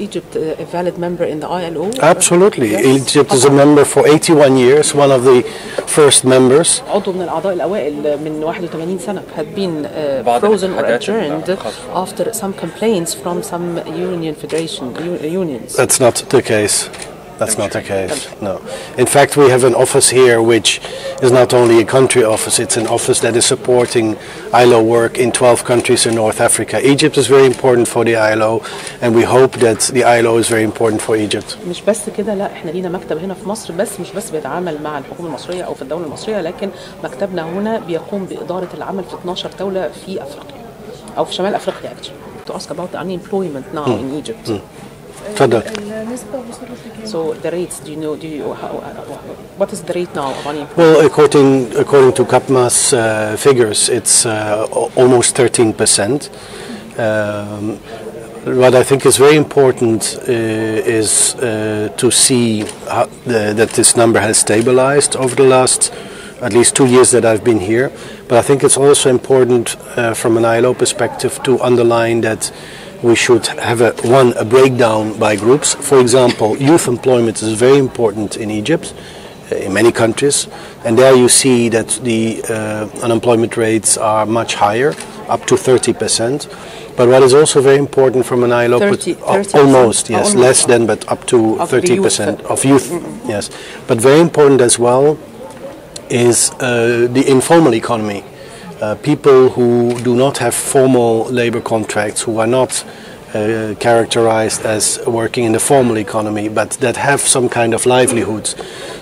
Egypt a valid member in the ILO? Absolutely. Yes. Egypt is a member for 81 years, one of the first members. عضو من الأعضاء الأوائل من 81 سنة. Had been frozen or adjourned after some complaints from some unions. That's not the case. That's not the case, no. In fact, we have an office here which is not only a country office, it's an office that is supporting ILO work in 12 countries in North Africa. Egypt is very important for the ILO, and we hope that the ILO is very important for Egypt. مش بس كده، لا احنا لينا مكتب هنا في مصر، بس مش بس بيتعامل مع الحكومة المصرية أو في الدولة المصرية، لكن مكتبنا هنا بيقوم بإدارة العمل في 12 دولة في أفريقيا أو في شمال أفريقيا. To ask about the unemployment now in Egypt. تفضل. So the rates, what is the rate now of unemployment? Well, according to CAPMA's figures, it's almost 13%. What I think is very important is to see that this number has stabilized over the last at least 2 years that I've been here. But I think it's also important from an ILO perspective to underline that we should have a breakdown by groups. For example, youth employment is very important in Egypt, in many countries, and there you see that the unemployment rates are much higher, up to 30%. But what is also very important from an ILO, 30 almost, yes, almost. Less than, but up to 30% of youth, yes. But very important as well is the informal economy. People who do not have formal labor contracts, who are not characterized as working in the formal economy, but that have some kind of livelihoods.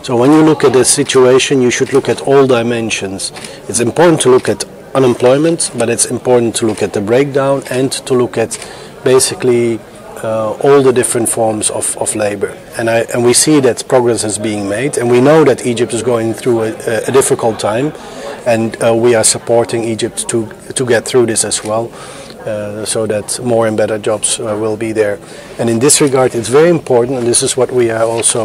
So when you look at the situation, you should look at all dimensions. It's important to look at unemployment, but it's important to look at the breakdown and to look at basically all the different forms of labor. And we see that progress is being made, and we know that Egypt is going through a difficult time, and we are supporting Egypt to get through this as well, so that more and better jobs will be there. And in this regard, it's very important, and this is what we are also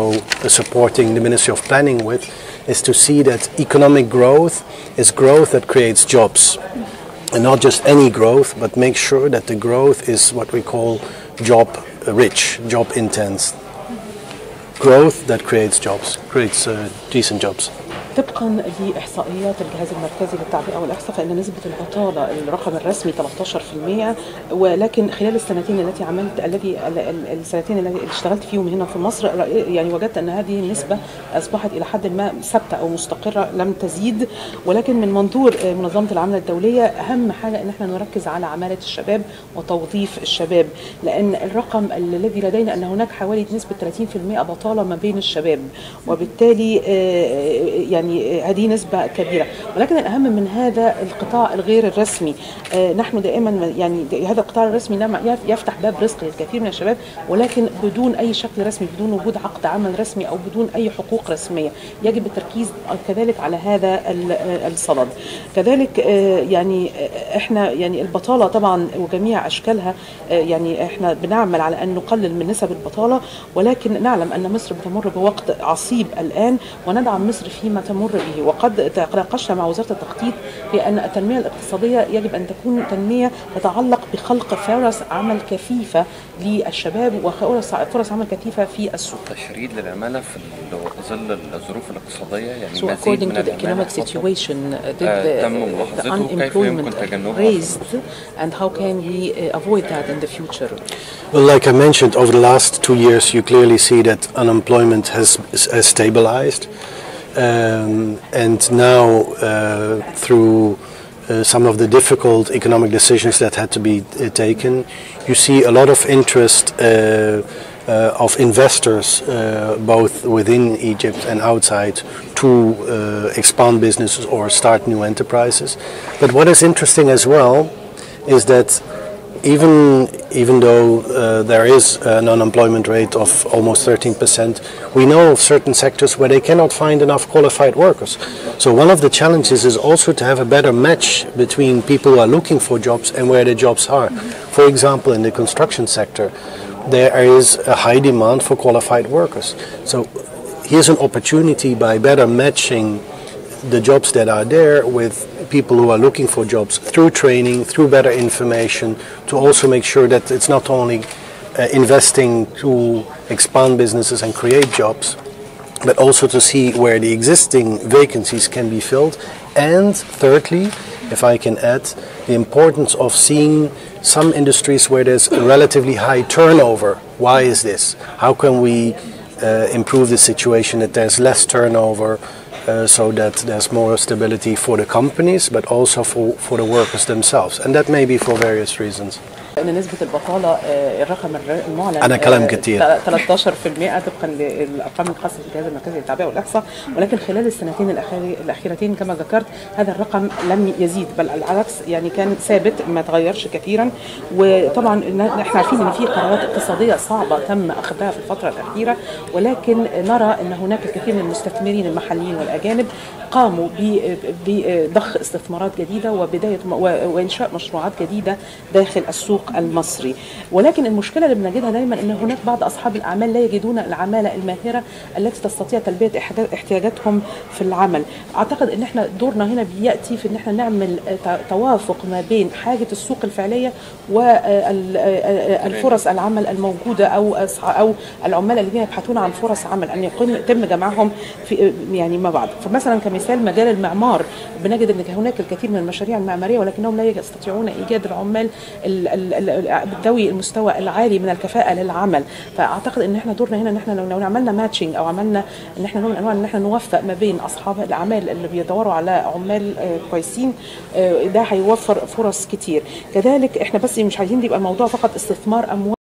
supporting the Ministry of Planning with, is to see that economic growth is growth that creates jobs. And not just any growth, but make sure that the growth is what we call job rich, job intense. Growth that creates jobs, creates decent jobs. طبقا لاحصائيات الجهاز المركزي للتعبئه والاحصاء فان نسبه البطاله الرقم الرسمي 13%، ولكن خلال السنتين اللي اشتغلت فيهم هنا في مصر يعني وجدت ان هذه النسبه اصبحت الى حد ما ثابته او مستقره لم تزيد. ولكن من منظور منظمه العمل الدوليه اهم حاجه ان احنا نركز على عماله الشباب وتوظيف الشباب، لان الرقم الذي لدينا ان هناك حوالي نسبه 30% بطاله ما بين الشباب، وبالتالي يعني هذه نسبة كبيرة. ولكن الأهم من هذا القطاع الغير الرسمي. نحن دائما يعني هذا القطاع الرسمي يفتح باب رزق للكثير من الشباب، ولكن بدون أي شكل رسمي، بدون وجود عقد عمل رسمي أو بدون أي حقوق رسمية. يجب التركيز كذلك على هذا الصدد. كذلك يعني احنا يعني البطالة طبعا وجميع أشكالها، يعني احنا بنعمل على أن نقلل من نسب البطالة، ولكن نعلم أن مصر بتمر بوقت عصيب الآن، وندعم مصر فيما تمر به. وقد تناقشنا مع وزارة التخطيط بأن التنمية الاقتصادية يجب أن تكون تنمية تتعلق بخلق فرص عمل كثيفة للشباب وفرص عمل كثيفة في السوق. تشريد للعمالة في ظل الظروف الاقتصادية، يعني so according to the economic situation, the unemployment raised, and how can we avoid that in the future? Well, like I mentioned, over the last 2 years, you clearly see that unemployment has stabilized. And now, through some of the difficult economic decisions that had to be taken, you see a lot of interest of investors, both within Egypt and outside, to expand businesses or start new enterprises. But what is interesting as well is that even though there is an unemployment rate of almost 13%, we know of certain sectors where they cannot find enough qualified workers. So one of the challenges is also to have a better match between people who are looking for jobs and where the jobs are. For example, in the construction sector, there is a high demand for qualified workers. So here's an opportunity by better matching the jobs that are there with people who are looking for jobs through training, through better information, to also make sure that it's not only investing to expand businesses and create jobs, but also to see where the existing vacancies can be filled. And thirdly, if I can add, the importance of seeing some industries where there's a relatively high turnover. Why is this? How can we improve the situation that there's less turnover, so that there's more stability for the companies, but also for the workers themselves. And that may be for various reasons. ان نسبه البطاله الرقم المعلن أنا كلام كتير 13% طبقا للارقام الخاصه بالجهاز المركزي للتعبئه والاحصاء، ولكن خلال السنتين الاخيرتين كما ذكرت هذا الرقم لم يزيد، بل العكس يعني كان ثابت ما تغيرش كثيرا. وطبعا احنا عارفين ان في قرارات اقتصاديه صعبه تم اخذها في الفتره الاخيره، ولكن نرى ان هناك الكثير من المستثمرين المحليين والاجانب قاموا بضخ استثمارات جديده وبدايه وانشاء مشروعات جديده داخل السوق المصري. ولكن المشكله اللي بنجدها دايما ان هناك بعض اصحاب الاعمال لا يجدون العماله الماهره التي تستطيع تلبيه احتياجاتهم في العمل. اعتقد ان احنا دورنا هنا بياتي في ان احنا نعمل توافق ما بين حاجه السوق الفعليه والفرص العمل الموجوده او العمال الذين يبحثون عن فرص عمل، ان يتم جمعهم في يعني مع بعض. فمثلا كمثال مجال المعمار بنجد ان هناك الكثير من المشاريع المعماريه ولكنهم لا يستطيعون ايجاد العمال ذوي المستوى العالي من الكفاءه للعمل. فاعتقد ان احنا دورنا هنا ان احنا لو عملنا ماتشنج او عملنا ان احنا نوع من انواع ان احنا نوفق ما بين اصحاب الاعمال اللي بيدوروا على عمال كويسين، ده هيوفر فرص كتير. كذلك احنا بس مش عايزين يبقى الموضوع فقط استثمار اموال